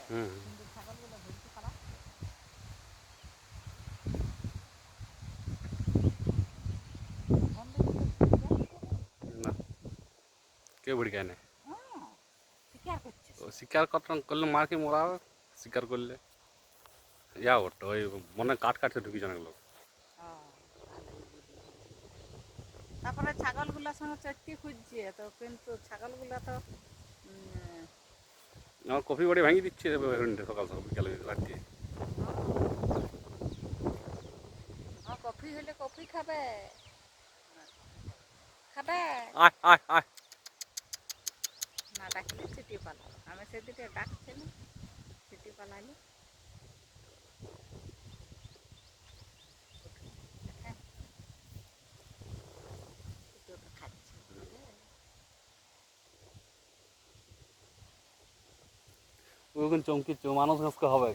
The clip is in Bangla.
হুম। কিন্তু ছাগলগুলো ধরতে পারা বন্ধ করতে না, কেউ ভিড় খায় না। শিকার করছে ও সব। শিকার করলে মাকে মরা হবে, শিকার করলে যা ওটা ওই মনে হয় কাঠ কাটতে ঢুকিয়েছে অনেক লোক। ও, তাহলে ওই বুদ্ধি হয়েছে। তারপরে ছাগলগুলোর সঙ্গে চড়তে খুঁজছে তো, কিন্তু ছাগলগুলো তো আমার কফি বাড়ি ভাঙিয়ে দিচ্ছে সকাল সকাল বিকালে রাত্রে। কফি হলে কফি খাবে খাবে আয় আয় আয়। না ডাকলে ছুটি পালালো। আমি সেদিকে ডাকছে না, ছুটি পালাইলো। হ্যাঁ, দুটো তো খাচ্ছে বুঝলে? ওখানে চমকিচ্ছে মানুষ গাছকে হবে।